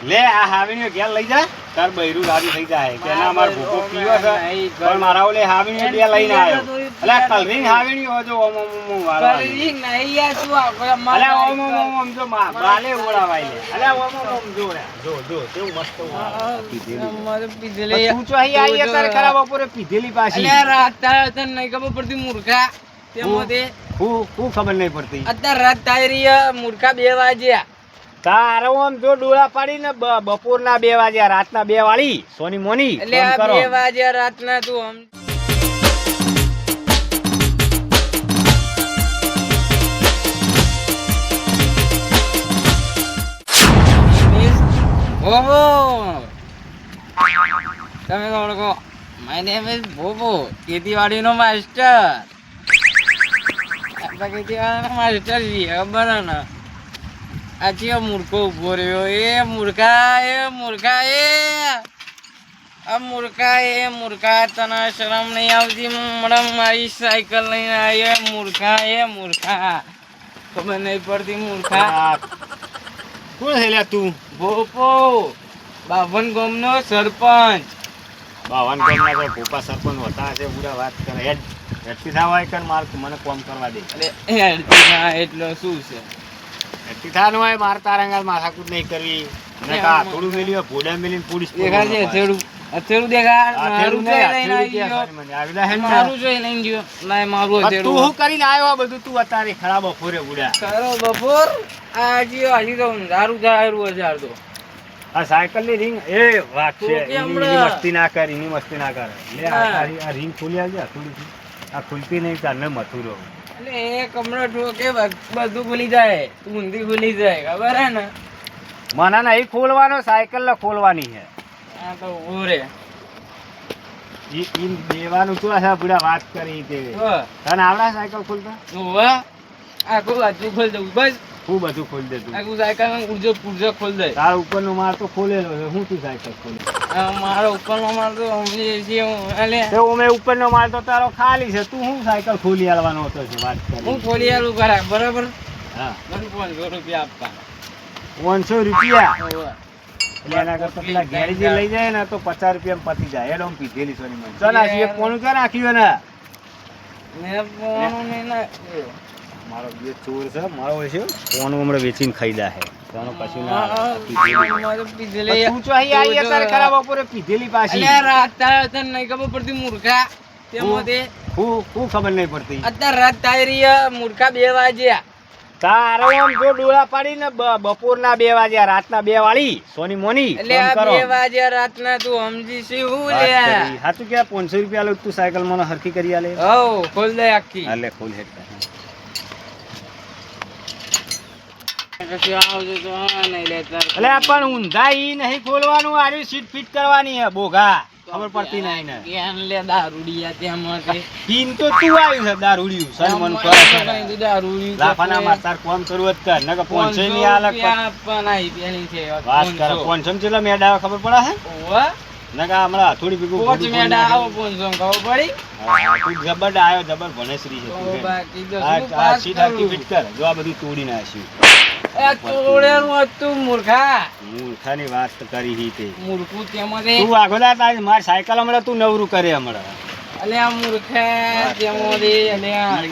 લે આ હાવીને ઘેર લઈ જા તાર બૈરું રાજી થઈ જાય કે ના માર ભૂકો પીવો છે પણ મારા ઓલે હાવીને બે લઈને આવ્યો અલે કલરિંગ હાવીની હોજો ઓમ વાળા કલરિંગ નહીં યાર તું આપણે અલે ઓમ જો બાલે ઓળાવાય લે અલે ઓમ જો કેવું મસ્ત મારે પીધેલી તું તો અહીં આઈ તારે ખરાબ બપોરે પીધેલી પાછી અલે રાત તારે તને નહીં ખબર પડતી મૂર્ખા તેમાંથી હું ખબર નહીં પડતી અત્યારે રાત તારી મૂર્ખા 2 વાગ્યા તારે આમ જો ડોળા પાડીને બપોરના 2 વાગ્યા રાતના 2 વાળી સોની મોની એટલે આ 2 વાગ્યા રાતના તું ભોભો તમે કોણ કહો માય નેમ ઇઝ ભોભો ખેતીવાડીનો માસ્ટર આપણા ખેતીવાડીનો માસ્ટર જી ખબર ને આ છે મૂર્ખો ઉભો રહ્યો એ મૂર્ખા તને શરમ નહીં આવતી મેડમ મારી સાયકલ લઈને આવ્યો મૂર્ખા ખબર નહીં પડતી મૂર્ખા કોણ છે લ્યા તું ભોપો બાવન ગામનો સરપંચ બાવન ગામના તો ભોપા સરપંચ હોતા હશે પૂરા વાત કરે હેડતી થાવાય કર માર મને કોમ કરવા દે એટલે શું છે હેડતી થાનું હોય માર તારંગાલ માથાકૂટ નહીં કરવી નકા થોડું મેલ્યો ભોડા મેલીને પોલીસ દેખાય છે અથેડું દેખાય મારું જોઈ લઈને ગયો લાય મારું તું શું કરીને આવ્યો બધું તું અત્યારે ખરાબ બપોરે ઉડ્યા ખરો બપોર હજી તો દારૂ હજાર તો આ સાયકલ ની રિંગ એ વાત છે એની મસ્તી ના કર લે આ રિંગ ખોલી આવજે થોડી આ ખુલતી નહીં તારને મથુરો એટલે એ કમરો ઠોકે બધું ખુલી જાય તું ઊંધી ખુલી જાય ખબર હે ને મને નહીં ખોલવાનો સાયકલ ને ખોલવાની છે આ તો ઓરે ઈ દેવાનું તો છે બુડા વાત કરી તે તને આવડા સાયકલ ખોલતા ઓવા આખું બાજુ ખોલ દઉં બસ હું બધું ખોલ દે તું આખું સાયકલ માં પુરજો ખોલ દે તાર ઉપરનો માર તો ખોલેલો છે હું તું સાયકલ ખોલે મારો ઉપરનો માલ તો અમે ઉપરનો માલ તો તારો ખાલી છે તું હું સાયકલ ખોલી આલવાનો હતો છે વાત કરી હું ખોલી આલું કરા બરાબર હા મને 500 રૂપિયા આપવા 500 રૂપિયા એટલે એના કરતા પેલા ગેરેજી લઈ જાય ને તો 50 રૂપિયા પતી જાય એડમ પીધેલી સોની મને ચાલ આ છે કોનું ક્યાં રાખ્યું ને મેં ફોન ને મારો બે ચોર છે મારો છે કોનું હમણાં વેચીને ખાઈ દા હે કોનો કશું ના મારો પીધેલી તું તો અહીં આઈ તારે ખરાબ બપોરે પીધેલી પાછી અલે રાત તારે તને નહીં ખબર પડતી મૂર્ખા તેમાંથી હું ખબર નહીં પડતી અત્યારે રાત તારી મૂર્ખા 2 વાગ્યા તારો આમ જો ડોળા પાડીને બપોરના 2 વાગ્યા રાતના 2 વાળી સોની મોની એટલે આ 2 વાગ્યા રાતના તું સમજી છે હું લે હા તું કે 500 રૂપિયા લો તું સાયકલ મને હરખી કરી આલે હો ખોલ દે આખી હાલે ખોલ હેડ કશું આવજો તો નહીં લેતા અલે પણ ઊંધા ઈ નહીં ખોલવાનું આરી સીટ ફિટ કરવાની હે બોગા ખબર પડતી નહીં ને કેન લે દારૂડિયા તેમાંથી પીન તો તું આવ્યું છે દારૂડિયું સલમાન કરે છે દારૂડિયું લાફાના માતાર કોમ કરવું જ કર નકે 500 ની આલક પણ આઈ પેલી છે વાત કર 500 ચેલા મેડા ખબર પડે હે ઓવા નકા હમણાં થોડી ભેગું પોચ મેડા આવો 500 ખબર પડી તું જબર આયો જબર ભણેશ્રી છે ઓ બાકી તો આ સીટ આખી ફિટ કર જો આ બધું તોડી નાખ્યું એ તોડેલું હતું મૂર્ખાની વાત કરી હી તે મૂર્ખું તેમાંથી તું આગોદા તારી માર સાયકલ હમણાં તું નવરું કરે હમણાં અલે આ મૂર્ખા તેમાંથી અલે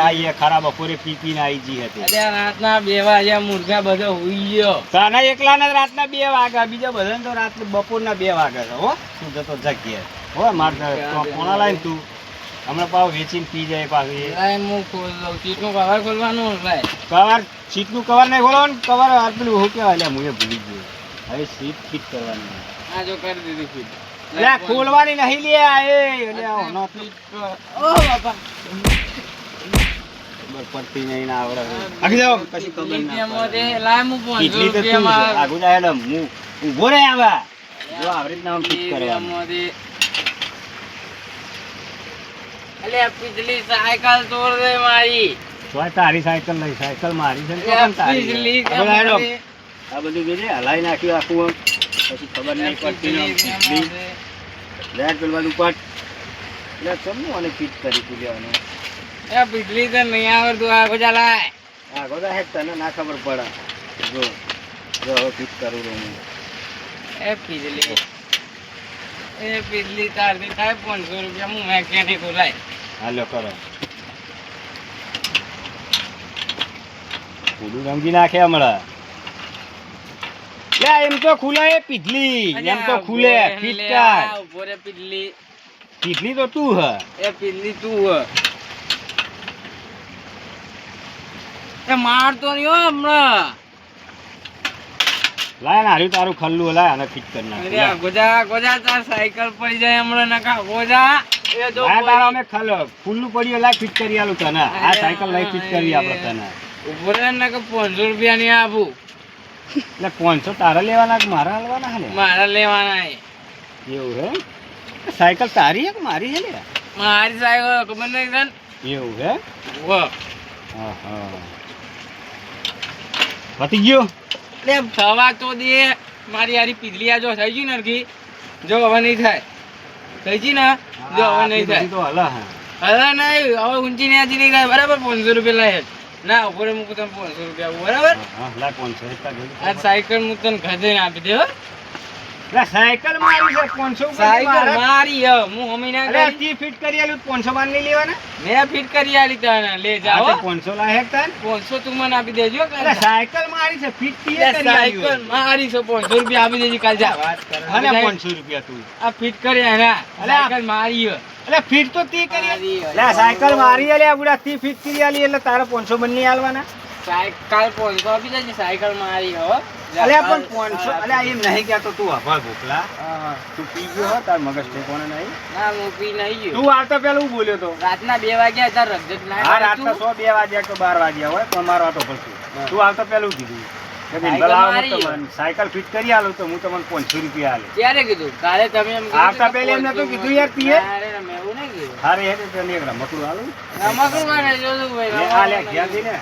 આ એ ખરાબ બપોરે પીપીને આઈ જી હતી અલે રાતના 2 વાગ્યા મૂર્ખા બધો હુઈ ગયો તાના એકલાના રાતના 2 વાગ્યા બીજા બધાને તો રાત બપોરના 2 વાગ્યા છે હો તું જતો જગ્યા હો માર કોણા લાઈન તું હમણાં પાવ વેચીને પી જાય પાછી લાઈન હું ખોલ દઉં સીટનું કવર ખોલવાનું લાય કવર સીટનું કવર નહીં ખોલવાનું કવર પેલું હું કેવાય એટલે હું ભૂલી ગયો હવે સીટ ફિટ કરવાની આ જો કરી દીધી ફિટ એટલે ખોલવાની નહીં લે એ એટલે ઓનો ફિટ ઓ બાપા ખબર પડતી નહીં ના આવડે આગી જાવ કશી ખબર ના તેમાંથી લાય હું 500 કેટલી તો તું રૂપિયામાં આગુ જાય એડમ હું ઊભો રહે આવા જો આવી રીતના ફિટ કરવાનું અલે પિછલી સાયકલ તોડ દે મારી તોય તારી સાયકલ નહીં સાયકલ મારી છે ને તો પણ તારી આ બધું જોજે હલાઈ નાખ્યું આખું પછી ખબર નહીં પડતી ને પીછલી લેટ પેલ બાજુ પટ લે સમનું અને ફિટ કરી તું લેવાનું એ પિછલી તો નહીં આવડતું આ બધા લાય આ ગોદા હેડ તને ના ખબર પડે જો જો ફિટ કરું હું એ પીજલી તારથી થાય 500 રૂપિયા હું મેકેનિક બોલાય. હાલો કરો પૂરું રંગી નાખે હમણાં. લે એમ તો ખુલે એ પીધલી, એમ તો ખુલે ફિટકાર. ઉભો રે પીજલી. પીધલી તો તું હ. એ પીજલી તું હ. એ મારતો રહ્યો હમણાં. લાય ને હાર્યું તારું ખલ્લું લાય અને ફિટ કરી નાખ. અરે ગોજા તાર સાયકલ પડી જાય હમણાં નકા ગોજા. એ જો લાય તારા અમે ખુલ્લું પડ્યું લાય ફિટ કરી આલું તને. આ સાયકલ લઈ ફિટ કરી આપણે તને. ઉભો રે નકા 500 રૂપિયા ની આપું. એટલે 500 તારા લેવાના કે મારા હાલવાના હાલે? મારા લેવાના હે. એવું હે? સાયકલ તારી હે કે મારી છે લે? મારી સાયકલ ખબર નહીં તને? એવું હે? વાહ. હા. પતી ગયો? લે થવા તો દે. મારી હારી પીધલી આ જો થઈ ગઈ ને નરકી. જો હવે નહીં થાય. થઈ ગઈ ને? જો હવે નહીં થાય. તો હલા હા. હવે નહીં, હવે ઊંચી ને આજી નહીં થાય. બરાબર 500 રૂપિયા લાય. ના ઉપર મૂકું તને 500 રૂપિયા બરાબર. હા લાય 500 આ સાયકલ હું તને ઘરે આપી દે હો. લા સાયકલ મારી છે 500 સાયકલ મારી હે હું હમી ના અરે કરી. તી ફિટ કરી આલું 500 માં લઈ લેવાના? મેં ફિટ કરી આલી તને લે જાઓ. 500 લાય હે તન? 500 તું મને આપી દેજો અરે કાલ. સાયકલ મારી છે ફિટ તી કરી સાયકલ આલ્યું. મારી છે 500 રૂપિયા આપી દેજી કાલ જા. અને 500 રૂપિયા તું. આ ફિટ કરી આના. સાયકલ મારી હે. અલે ફિટ તો તી કરી મારી હે. લે સાયકલ મારી હે લે બુડા તી ફિટ કરી આલી એટલે તારે 500 બંને આલવાના. સાયકલ 500 આપી દેજે સાયકલ મારી હો. અલે પણ 500 અલે એમ નહીં કહેતો તું હવા ભોકલા. હા. તું પી ગયો હો તાર મગજ ઠેકોણે નહીં. ના હું પી નહીં ગયો. તું આવતા પેલું બોલ્યો તો. રાતના 2 વાગ્યા તાર રગજત ના હા રાતના 100 2 વાગ્યા કે 12 વાગ્યા હોય પણ મારો આટો પડતું. તું આવતા પેલું કીધું કે બેન સાયકલ ભલા મારી હું તમને સાયકલ ફિટ કરી આલું તો હું તમને 500 રૂપિયા આલે. ક્યારે કીધું? કાલે તમે એમ કીધું આવતા કે પહેલા એમ નતું 500 કીધું યાર તીએ? અરે મેં એવું નહીં કીધું. હારે હેડે તને એક રમકડું આલું. રમકડું માં જોજો ભાઈ. લે આ લે ઘેર દે ને.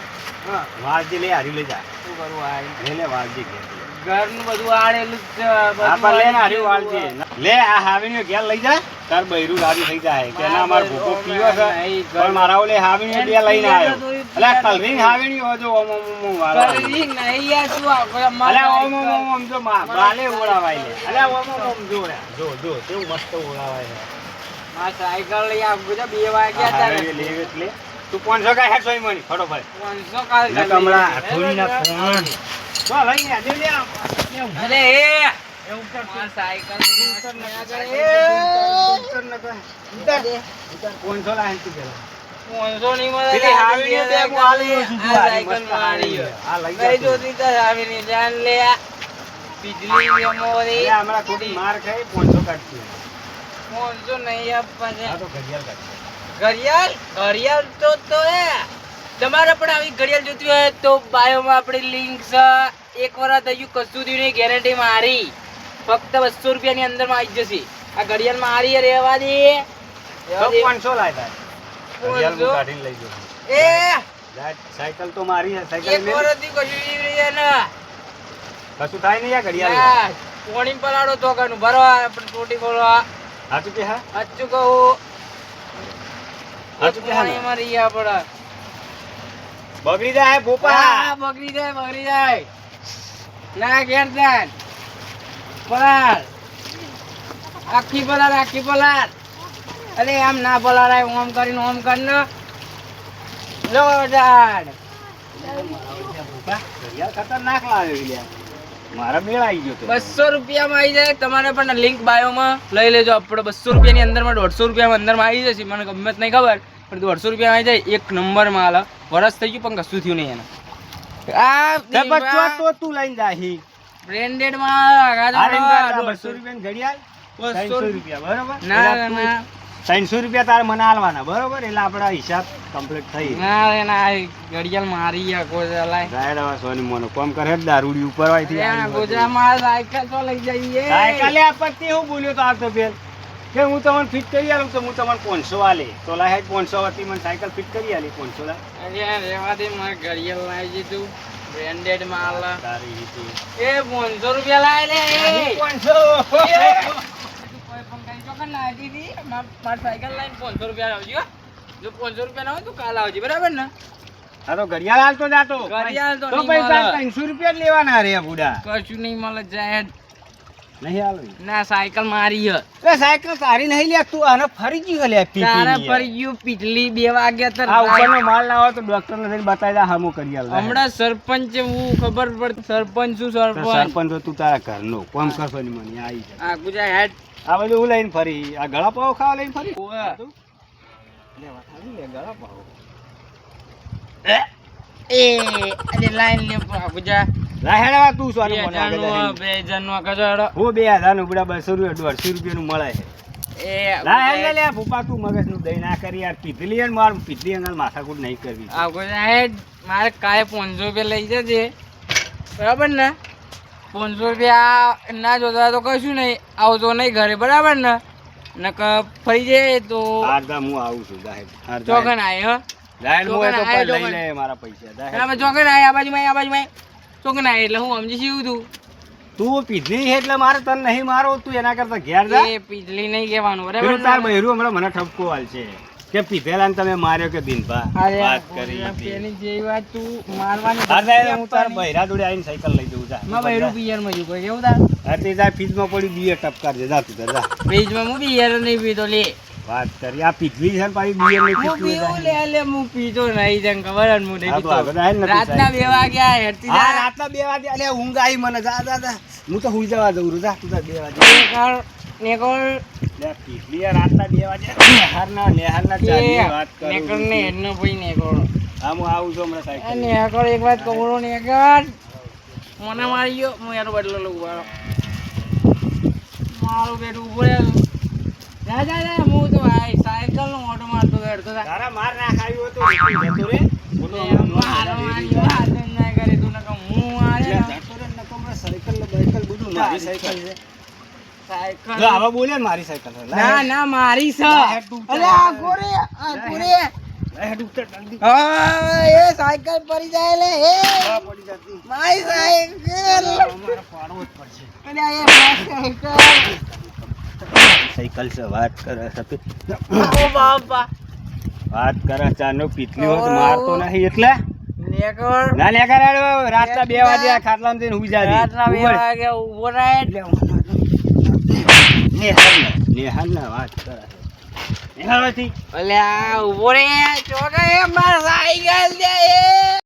હા. વાલજી લે હારી લઈ જા. શું કરવું આ? લે વાલજી ઘેર. ઘરનું બધું આડેલું જ છે. હા પણ લે ને હારી વાલજી. લે આ હાવીને ઘેર લઈ જા. તાર બૈરું લારી થઈ જાય કે ના માર ભૂકો પીવો છે પણ મારા ઓલે હાવીને બે લઈને આવ્યો. અલે કલરીંગ હાવીની હોજો ઓમ ઓમ ઓમ વાળા. કરી નહીં યાર તું આ અલે ઓમ ઓમ ઓમ જો બાલે ઓળાવાય લે. અલે ઓમ ઓમ જો જો કેવું મસ્ત ઓળાવાય છે. આ સાયકલ લઈ આ બધા 2 વાગ્યા તારે. હારે લે એટલે તું 500 કા હેડ સોઈ મણી ફટોફટ. 500 કાલ ને કમળા હથોડીના ફોન તો લઈને આજે લે અરે એ એવું કર આ સાયકલ ઉતર ન ઉતર ઉતર ન કર ઉતર 500 લાઈન તું પેલા 500 ની મળે. પેલી હાવીને બે હું આલું છું આ સાયકલ મારી હે. આ લઈ કઈ જા જોતી તાર હાવીની જાન લે. બિજલી મોરી એટલે હમણાં થોડી માર ખાઈ 500 કાઢતી 500 નહીં આપવા છે. આ તો ઘડિયાળ કાઢતી ઘડિયાળ તો હે. તમારે પણ આવી ઘડિયાળ જોતી હોય તો બાયોમાં આપણી લિંક છે. એક વાર થઈ ગયું કશું થયું નહીં ગેરંટી મારી. ફક્ત 200 રૂપિયાની અંદરમાં આવી જશે. આ ઘડિયાળ મારી રહેવા દે. તો 500 લાય તાર ઘડિયાળ હું કાઢીને લઈ જઉં એ સાયકલ તો મારી છે સાયકલ એક વાર થી કશું થયું નહીં ને. કશું થાય નહીં આ ઘડિયાળ ના, પોણી પલાળો તો કનું ભરો આપણે ટોટી ખોલો. સાચું કે હા સાચું કહું સાચું કે હા ને? પોણીમાં રહી આપણે. બગડી જાય ભોપા હા, બગડી જાય. ના ઘેર જાય. પલાળ. આખી પલાળ. અરે આમ ના પલાળાય ઓમ કરીને ઓમ કરીને. લો ડાડ. ભોપા ઘડિયાળ ખતરનાક લાવ્યો લ્યા મારા મેળ આવી ગયો તો 200 રૂપિયામાં આવી જાય. તમારે પણ લિંક બાયોમાં લઈ લેજો. આપણે 200 રૂપિયાની અંદરમાં 150 રૂપિયામાં અંદરમાં આવી જશે. મને ગમે નહીં ખબર પણ 250 રૂપિયામાં આવી જાય. એક નંબર માલ. વરસ થઈ ગયું પણ કશું થયું નહીં એને. આ તો તું લઈને જાહી બ્રાન્ડેડ માં 200 રૂપિયાની ઘડિયાળ 300 રૂપિયા બરોબર ના 300 રૂપિયા તારે મને આલવાના બરોબર એટલે આપડા હિસાબ કમ્પ્લીટ થઈ ના ઘડિયાળ મારી ગયા ગોજરાલાય. રાયડ હવે સોની મોનો કોમ કરે દારૂડી ઉપર વાયથી ગોજરામાં સાયકલ તો લઈ જઈએ. સાયકલ આપતી હું બોલ્યો તો આવતો ફેર કે હું તમને ફિટ કરી આલું તો હું તમને 500 આલે તો લાય 500 હતી મને સાયકલ ફિટ કરી આલી 500 લા અરે રેવા દે મારે ઘડિયાળ લાવી દીધું બ્રાન્ડેડ માલ. તારી રીતે એ 500 રૂપિયા લાય લે. 500 કોઈ પણ કઈ ચોકન લાવી દીધી. માર સાયકલ લાઈન 500 રૂપિયા આવજો. જો 500 રૂપિયા ના હોય તો કાલ આવજે બરાબર ને. આ તો ઘડિયાળ હાલતો જાતો ઘડિયાળ તો તો નહીં પૈસા મળે. 300 રૂપિયા જ લેવાના રે બુડા કશું નહીં મળે જાય. નહીં હાલો ના સાયકલ મારી હે એ સાયકલ તારી નહીં લે તું આને ફરી ગયું લે તારે ફરી ગયું પીટલી 2 વાગ્યા તો આ ઉપરનો માલ ના હોય તો ડોક્ટર ને જઈને બતાવી દે હામો કરી આલ હમણાં સરપંચ હું ખબર પડ સરપંચ શું સરપંચ તો તું તારા ઘરનો કોમ કરશો ની મને આવી જાય આ ગુજા હેડ આ બધું હું લઈને ફરી આ ગળા પાવ ખાવા લઈને ફરી ઓવે. લે વાતાવી લે ગળા પાવ એ અરે લાઈન લે ગુજા રાહેડા તું સોરી બે મને આગળ જણનો બે જણનો કજોડો હું 2000 નું બડા 200 150 રૂપિયા નું મળે છે એ રાહેડા લે ભૂપા તું મગજ નું દઈ ના કરી યાર પીધલી અને માર પીધલી અંગલ માથાકૂટ નહીં કરવી આ ગુજા હેડ મારે કાય 500 રૂપિયા લઈ જજે બરાબર ને 500 રૂપિયા ના જોતા તો કશું નહીં આવતો નહીં ઘરે બરાબર ને નક ફરી જાય તો આરદા હું આવું છું જાહેર ચોકન આય જાહેર હું એ તો ચોકન પર આય, લઈ લે મારા પૈસા જાહેર બરાબર ચોકન આય આ બાજુમાં ચોકન આય એટલે હું સમજી શીવું તું તું પીધલી છે એટલે મારે તને નહીં મારો તું એના કરતા ઘેર જા એ પીજલી નહીં કહેવાનું બરાબર પેલું તાર ને? બહેરું હમણાં મને ઠપકો હાલ છે કે પીધેલા ને તમે માર્યો કે દિનભા અરે વાત કરી હતી. પેલી જેવી વાત તું મારવાની હા જાહેર હું તાર બહેરા જોડે આવીને સાયકલ લઈ જઉં જા માં બૈરું પિયરમાં જુ કોઈ કેવું તાર હા તે જા ફીજમાં પડી બીએ ટપકાર છે જા તું તાર જા બીજમાં હું પિયર નહીં પીતો લે વાત કરી આ પીધલી છે ને પાછી બીએ નહીં હું પીતું પીવું લે હું પીતો નહીં તને ખબર જ હું નહીં હા, તો આગળ આય ને પીતો નથી રાતના 2 વાગ્યા હેડતી હા જા રાતના 2 વાગે અલે ઊંઘ આવી મને જા જા જા હું તો હુઈ જવા દઉં જા તું તાર 2 વાગે નેકળ લે પીધલી આ રાતના 2 વાગે નેહારના ચાની વાત કરું નેકળ ને હેડનો ભાઈ નેકળ હા હું આવું છું હમણાં સાયકલ નેકળ એક વાત કહું નેકળ મને મારી ગયો હું એનો બદલો લઉં વાળો મારું બેટું ઉભો રહે જા જા જા હું તો ભાઈ સાયકલ નો ઓટો મારતો બેઠતો જા તારા માર ના ખાયું હતું જતો રે બોલો મારો મારી વાત જ ના કરે તું નકર હું આરે જતો રે નકો હમણાં સાયકલ ને બાયકલ બધું મારી સાયકલ છે સાયકલ જો આવા બોલે ને મારી સાયકલ છે ના ના મારી છે લા, હેડ તું અલે આ ગોરે આ ગોરે હેડ ઉતર જલ્દી હા એ સાયકલ પડી જાય લે એ આ પડી જતી મારી સાયકલ અમારે પાડવો જ પડશે અલે આ એ મારી સાયકલ સાયકલ છે વાત કરે છે ઓ બાપા વાત કરે ચાનો પીતલી હોત મારતો નહીં એટલે નેકળ ના લે કરાડો રાતના 2 વાગે આ ખાટલામાં જઈને હુઈ જાજે રાતના 2 વાગે ઉભો રહે નેહાલ ના વાત કરે છે નેહાલ અલે આ ઉભો રે ચોકે માર સાયકલ દે એ